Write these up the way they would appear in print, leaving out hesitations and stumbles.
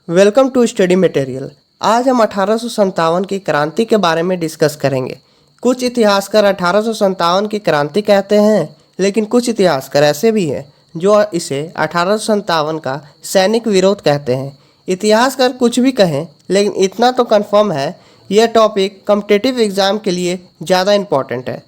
Welcome to study material. आज हम 1857 की क्रांति के बारे में डिस्कस करेंगे। कुछ इतिहासकार 1857 की क्रांति कहते हैं, लेकिन कुछ इतिहासकार ऐसे भी हैं जो इसे 1857 का सैनिक विरोध कहते हैं। इतिहासकार कुछ भी कहें, लेकिन इतना तो कंफर्म है यह टॉपिक कॉम्पिटिटिव एग्ज़ाम के लिए ज़्यादा इम्पोर्टेंट है।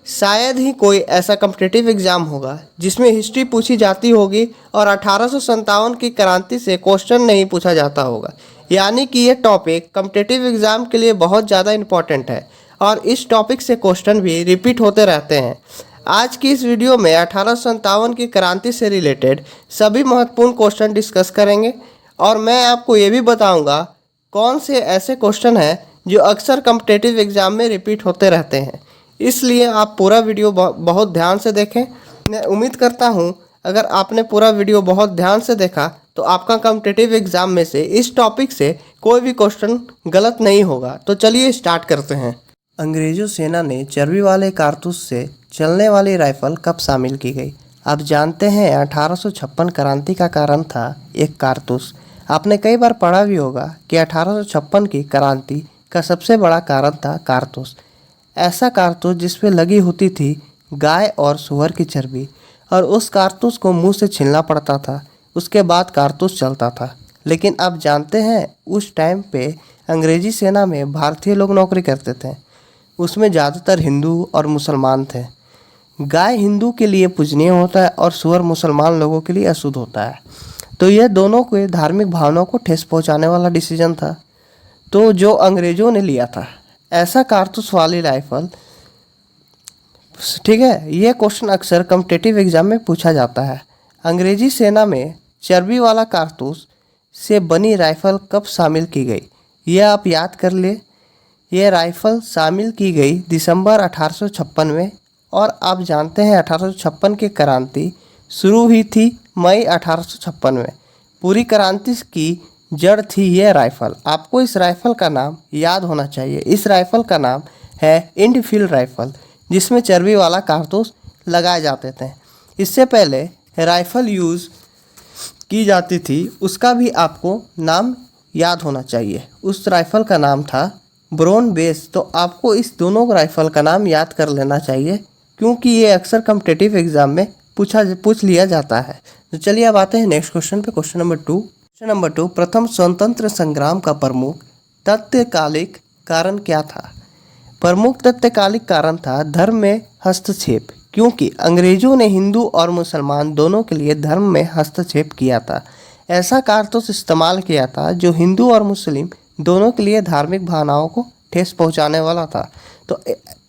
शायद ही कोई ऐसा कॉम्पिटिटिव एग्ज़ाम होगा जिसमें हिस्ट्री पूछी जाती होगी और 1857 की क्रांति से क्वेश्चन नहीं पूछा जाता होगा। यानी कि ये टॉपिक कॉम्पिटिटिव एग्ज़ाम के लिए बहुत ज़्यादा इम्पॉर्टेंट है और इस टॉपिक से क्वेश्चन भी रिपीट होते रहते हैं। आज की इस वीडियो में 1857 की क्रांति से रिलेटेड सभी महत्वपूर्ण क्वेश्चन डिस्कस करेंगे और मैं आपको ये भी बताऊँगा कौन से ऐसे क्वेश्चन हैं जो अक्सर कॉम्पिटिटिव एग्ज़ाम में रिपीट होते रहते हैं। इसलिए आप पूरा वीडियो बहुत ध्यान से देखें। मैं उम्मीद करता हूं अगर आपने पूरा वीडियो बहुत ध्यान से देखा तो आपका कॉम्पिटिटिव एग्ज़ाम में से इस टॉपिक से कोई भी क्वेश्चन गलत नहीं होगा। तो चलिए स्टार्ट करते हैं। अंग्रेज़ों सेना ने चर्बी वाले कारतूस से चलने वाली राइफल कब शामिल की गई? आप जानते हैं 1856 क्रांति का कारण था एक कारतूस। आपने कई बार पढ़ा भी होगा कि 1856 की क्रांति का सबसे बड़ा कारण था कारतूस। ऐसा कारतूस जिसपे लगी होती थी गाय और सूअर की चर्बी और उस कारतूस को मुंह से छीलना पड़ता था, उसके बाद कारतूस चलता था। लेकिन आप जानते हैं उस टाइम पे अंग्रेजी सेना में भारतीय लोग नौकरी करते थे, उसमें ज़्यादातर हिंदू और मुसलमान थे। गाय हिंदू के लिए पूजनीय होता है और सूअर मुसलमान लोगों के लिए अशुद्ध होता है, तो यह दोनों के धार्मिक भावनाओं को ठेस पहुँचाने वाला डिसीजन था, तो जो अंग्रेज़ों ने लिया था ऐसा कारतूस वाली राइफल। ठीक है, ये क्वेश्चन अक्सर कॉम्पिटिटिव एग्ज़ाम में पूछा जाता है। अंग्रेजी सेना में चर्बी वाला कारतूस से बनी राइफल कब शामिल की गई? यह आप याद कर ले। यह राइफल शामिल की गई दिसंबर 1856 में और आप जानते हैं 1856 की क्रांति शुरू हुई थी मई 1856 में। पूरी क्रांति की जड़ थी यह राइफल। आपको इस राइफल का नाम याद होना चाहिए। इस राइफल का नाम है इनफील्ड राइफल, जिसमें चर्बी वाला कारतूस लगाए जाते थे। इससे पहले राइफल यूज़ की जाती थी, उसका भी आपको नाम याद होना चाहिए। उस राइफल का नाम था ब्रोन बेस। तो आपको इस दोनों राइफल का नाम याद कर लेना चाहिए, क्योंकि ये अक्सर कॉम्पिटिटिव एग्ज़ाम में पूछ लिया जाता है। तो चलिए अब आते हैं नेक्स्ट क्वेश्चन पे। क्वेश्चन नंबर 2, प्रथम स्वतंत्र संग्राम का प्रमुख तत्कालिक कारण क्या था? प्रमुख तत्कालिक कारण था धर्म में हस्तक्षेप, क्योंकि अंग्रेजों ने हिंदू और मुसलमान दोनों के लिए धर्म में हस्तक्षेप किया था। ऐसा कारतूस इस्तेमाल किया था जो हिंदू और मुस्लिम दोनों के लिए धार्मिक भावनाओं को ठेस पहुंचाने वाला था।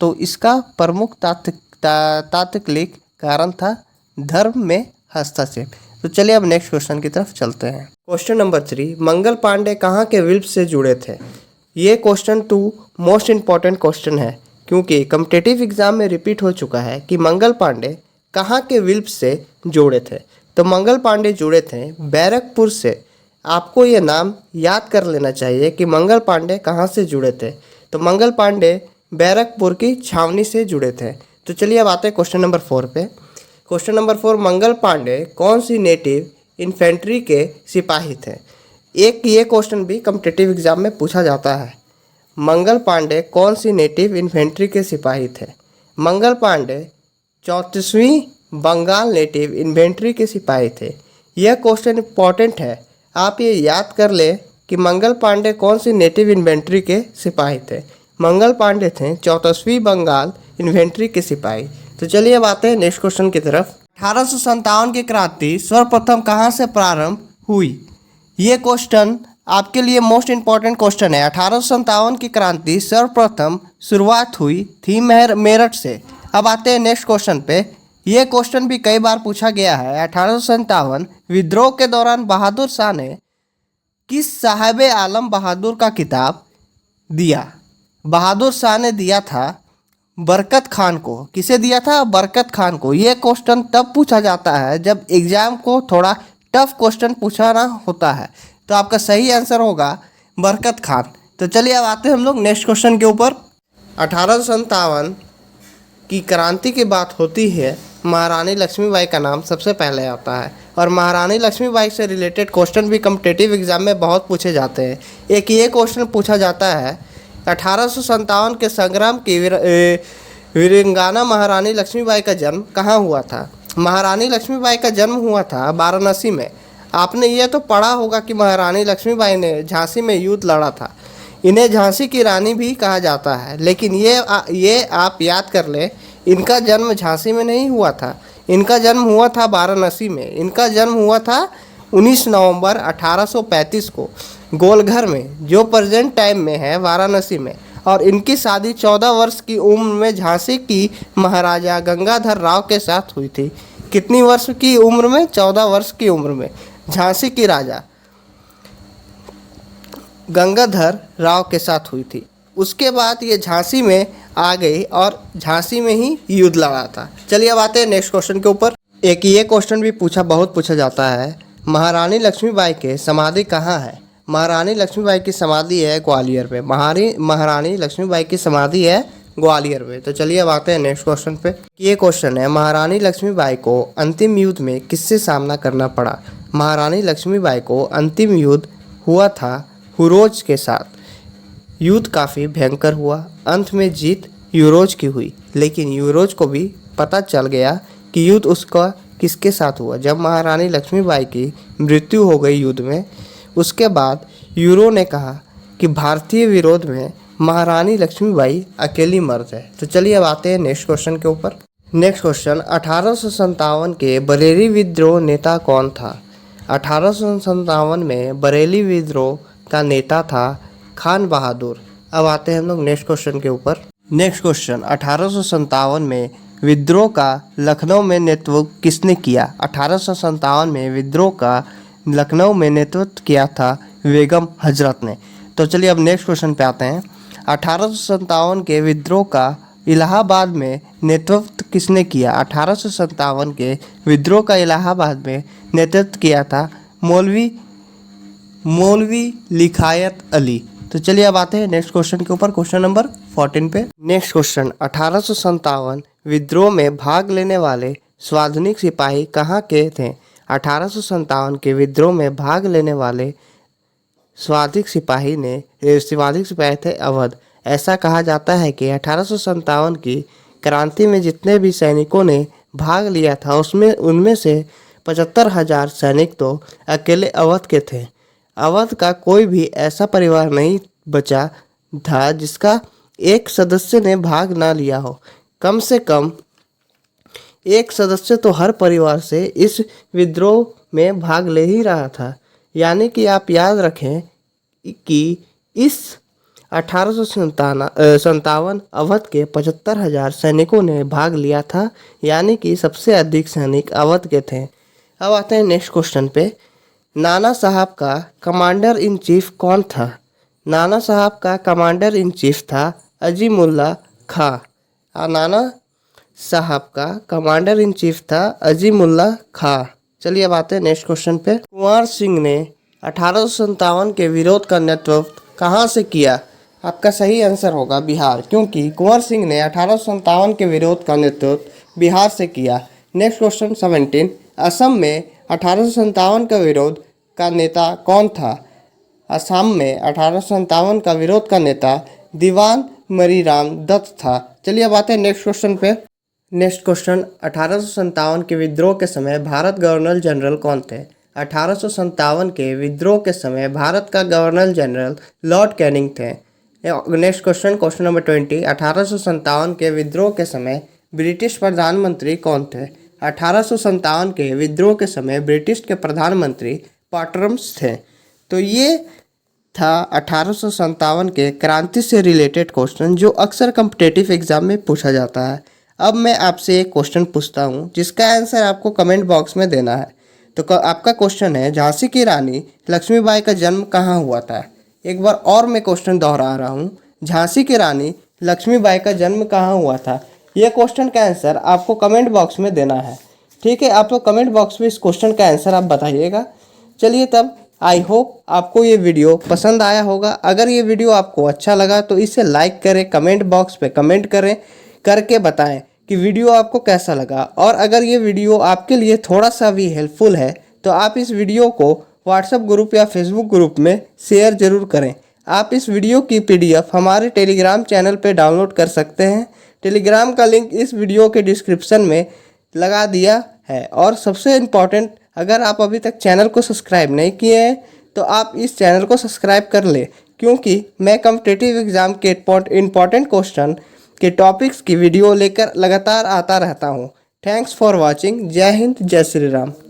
तो इसका प्रमुख तात्कालिक कारण था धर्म में हस्तक्षेप। तो चलिए अब नेक्स्ट क्वेश्चन की तरफ चलते हैं। क्वेश्चन नंबर 3, मंगल पांडे कहाँ के विल्प से जुड़े थे? ये क्वेश्चन 2 मोस्ट इम्पॉर्टेंट क्वेश्चन है, क्योंकि कॉम्पिटिटिव एग्जाम में रिपीट हो चुका है कि मंगल पांडे कहाँ के विल्प से जुड़े थे। तो मंगल पांडे जुड़े थे बैरकपुर से। आपको ये नाम याद कर लेना चाहिए कि मंगल पांडे कहाँ से जुड़े थे। तो मंगल पांडे बैरकपुर की छावनी से जुड़े थे। तो चलिए अब आते हैं क्वेश्चन नंबर 4 पे। क्वेश्चन नंबर 4, मंगल पांडे कौन सी नेटिव इन्फेंट्री के सिपाही थे? ये क्वेश्चन भी कॉम्पिटिटिव एग्जाम में पूछा जाता है। मंगल पांडे कौन सी नेटिव इन्फेंट्री के सिपाही थे? मंगल पांडे 34वीं बंगाल नेटिव इन्फेंट्री के सिपाही थे। यह क्वेश्चन इंपॉर्टेंट है, आप ये याद कर ले कि मंगल पांडे कौन सी नेटिव इन्फेंट्री के सिपाही थे। मंगल पांडे थे 34वीं बंगाल इन्फेंट्री के सिपाही। तो चलिए अब आते हैं नेक्स्ट क्वेश्चन की तरफ। 1857 की क्रांति सर्वप्रथम कहाँ से प्रारंभ हुई? ये क्वेश्चन आपके लिए मोस्ट इम्पॉर्टेंट क्वेश्चन है। 1857 की क्रांति सर्वप्रथम शुरुआत हुई थी मेरठ से। अब आते हैं नेक्स्ट क्वेश्चन पे। ये क्वेश्चन भी कई बार पूछा गया है। 1857 विद्रोह के दौरान बहादुर शाह ने किस साहिब आलम बहादुर का खिताब दिया? बहादुर शाह ने दिया था बरकत खान को। किसे दिया था? बरकत खान को। यह क्वेश्चन तब पूछा जाता है जब एग्जाम को थोड़ा टफ क्वेश्चन पूछना होता है। तो आपका सही आंसर होगा बरकत खान। तो चलिए अब आते हैं हम लोग नेक्स्ट क्वेश्चन के ऊपर। 1857 की क्रांति की बात होती है, महारानी लक्ष्मीबाई का नाम सबसे पहले आता है। और महारानी लक्ष्मीबाई से रिलेटेड क्वेश्चन भी कॉम्पिटिटिव एग्जाम में बहुत पूछे जाते हैं। एक ये क्वेश्चन पूछा जाता है 1857 के संग्राम की वीरांगना महारानी लक्ष्मीबाई का जन्म कहाँ हुआ था। महारानी लक्ष्मीबाई का जन्म हुआ था वाराणसी में। आपने ये तो पढ़ा होगा कि महारानी लक्ष्मीबाई ने झांसी में युद्ध लड़ा था। इन्हें झांसी की रानी भी कहा जाता है, लेकिन ये आप याद कर लें, इनका जन्म झांसी में नहीं हुआ था, इनका जन्म हुआ था वाराणसी में। इनका जन्म हुआ था 19 नवंबर 1835 को गोलघर में, जो प्रेजेंट टाइम में है वाराणसी में। और इनकी शादी 14 वर्ष की उम्र में झांसी की महाराजा गंगाधर राव के साथ हुई थी। कितनी वर्ष की उम्र में? 14 वर्ष की उम्र में झांसी की राजा गंगाधर राव के साथ हुई थी। उसके बाद ये झांसी में आ गई और झांसी में ही युद्ध लड़ा था। चलिए अब आते हैं नेक्स्ट क्वेश्चन के ऊपर। एक ये क्वेश्चन भी बहुत पूछा जाता है, महारानी लक्ष्मीबाई के समाधि कहाँ है। महारानी लक्ष्मीबाई की समाधि है ग्वालियर में। महारानी लक्ष्मीबाई की समाधि है ग्वालियर में। तो चलिए अब आते हैं नेक्स्ट क्वेश्चन पे। ये क्वेश्चन है, महारानी लक्ष्मीबाई को अंतिम युद्ध में किससे सामना करना पड़ा। महारानी लक्ष्मीबाई को अंतिम युद्ध हुआ था हुरोज के साथ। युद्ध काफ़ी भयंकर हुआ। अंत में जीत यूरोज की हुई, लेकिन यूरोज को भी पता चल गया कि युद्ध उसका किसके साथ हुआ। जब महारानी लक्ष्मीबाई की मृत्यु हो गई युद्ध में, उसके बाद यूरो ने कहा कि भारतीय विरोध में महारानी लक्ष्मीबाई अकेली मर्द है। तो चलिए अब आते हैं नेक्स्ट क्वेश्चन के ऊपर। नेक्स्ट क्वेश्चन, 1857 के बरेली विद्रोह नेता कौन था। 1857 में बरेली विद्रोह का नेता था खान बहादुर। अब आते हैं हम लोग नेक्स्ट क्वेश्चन के ऊपर। नेक्स्ट क्वेश्चन, 1857 में विद्रोह का लखनऊ में नेतृत्व किसने किया। 1857 में विद्रोह का लखनऊ में नेतृत्व किया था बेगम हजरत ने। तो चलिए अब नेक्स्ट क्वेश्चन पे आते हैं। 1857 के विद्रोह का इलाहाबाद में नेतृत्व किसने किया। 1857 के विद्रोह का इलाहाबाद में नेतृत्व किया था मौलवी लिखायत अली। तो चलिए अब आते हैं नेक्स्ट क्वेश्चन के ऊपर, क्वेश्चन नंबर 14 पे। नेक्स्ट क्वेश्चन, 1857 विद्रोह में भाग लेने वाले स्वाधीनिक सिपाही कहाँ के थे। 1857 के विद्रोह में भाग लेने वाले स्वाधीनिक सिपाही थे अवध। ऐसा कहा जाता है कि 1857 की क्रांति में जितने भी सैनिकों ने भाग लिया था, उनमें से 75,000 सैनिक तो अकेले अवध के थे। अवध का कोई भी ऐसा परिवार नहीं बचा था जिसका एक सदस्य ने भाग ना लिया हो। कम से कम एक सदस्य तो हर परिवार से इस विद्रोह में भाग ले ही रहा था। यानी कि आप याद रखें कि इस 1857 अवध के 75,000 सैनिकों ने भाग लिया था, यानी कि सबसे अधिक सैनिक अवध के थे। अब आते हैं नेक्स्ट क्वेश्चन पे। नाना साहब का कमांडर इन चीफ कौन था। नाना साहब का कमांडर इन चीफ था अजीमुल्ला खां। नाना साहब का कमांडर इन चीफ था अजीमुल्ला खां। चलिए अब आते हैं नेक्स्ट क्वेश्चन पे। कुंवर सिंह ने 1857 के विरोध का नेतृत्व कहाँ से किया। आपका सही आंसर होगा बिहार, क्योंकि कुंवर सिंह ने 1857 के विरोध का नेतृत्व बिहार से किया। नेक्स्ट क्वेश्चन 17, असम में 1857 का विरोध का नेता कौन था। असम में 1857 का विरोध का नेता दीवान मरीराम दत्त था। चलिए अब आते हैं नेक्स्ट क्वेश्चन पे। नेक्स्ट क्वेश्चन, 1857 के विद्रोह के समय भारत गवर्नर जनरल कौन थे। 1857 के विद्रोह के समय भारत का गवर्नर जनरल लॉर्ड कैनिंग थे। नेक्स्ट क्वेश्चन, क्वेश्चन नंबर 20, 1857 के विद्रोह के समय ब्रिटिश प्रधानमंत्री कौन थे। 1857 के विद्रोह के समय ब्रिटिश के प्रधानमंत्री पाटरम्स थे। तो ये था 1857 के क्रांति से रिलेटेड क्वेश्चन, जो अक्सर कॉम्पिटिटिव एग्जाम में पूछा जाता है। अब मैं आपसे एक क्वेश्चन पूछता हूँ, जिसका आंसर आपको कमेंट बॉक्स में देना है। तो आपका क्वेश्चन है, झांसी की रानी लक्ष्मीबाई का जन्म कहाँ हुआ था। एक बार और मैं क्वेश्चन दोहरा रहा हूँ, झांसी की रानी लक्ष्मीबाई का जन्म कहाँ हुआ था। यह क्वेश्चन का आंसर आपको कमेंट बॉक्स में देना है। ठीक है, आप लोग कमेंट बॉक्स में इस क्वेश्चन का आंसर आप बताइएगा। चलिए तब, आई होप आपको ये वीडियो पसंद आया होगा। अगर ये वीडियो आपको अच्छा लगा तो इसे लाइक करें, कमेंट बॉक्स पे कमेंट करें, करके बताएं कि वीडियो आपको कैसा लगा। और अगर ये वीडियो आपके लिए थोड़ा सा भी हेल्पफुल है तो आप इस वीडियो को व्हाट्सएप ग्रुप या फेसबुक ग्रुप में शेयर ज़रूर करें। आप इस वीडियो की PDF हमारे टेलीग्राम चैनल पर डाउनलोड कर सकते हैं। टेलीग्राम का लिंक इस वीडियो के डिस्क्रिप्शन में लगा दिया है। और सबसे इम्पॉर्टेंट, अगर आप अभी तक चैनल को सब्सक्राइब नहीं किए हैं तो आप इस चैनल को सब्सक्राइब कर लें, क्योंकि मैं कॉम्पिटिटिव एग्ज़ाम के इम्पॉर्टेंट क्वेश्चन के टॉपिक्स की वीडियो लेकर लगातार आता रहता हूँ। Thanks for watching. जय हिंद, जय श्री राम।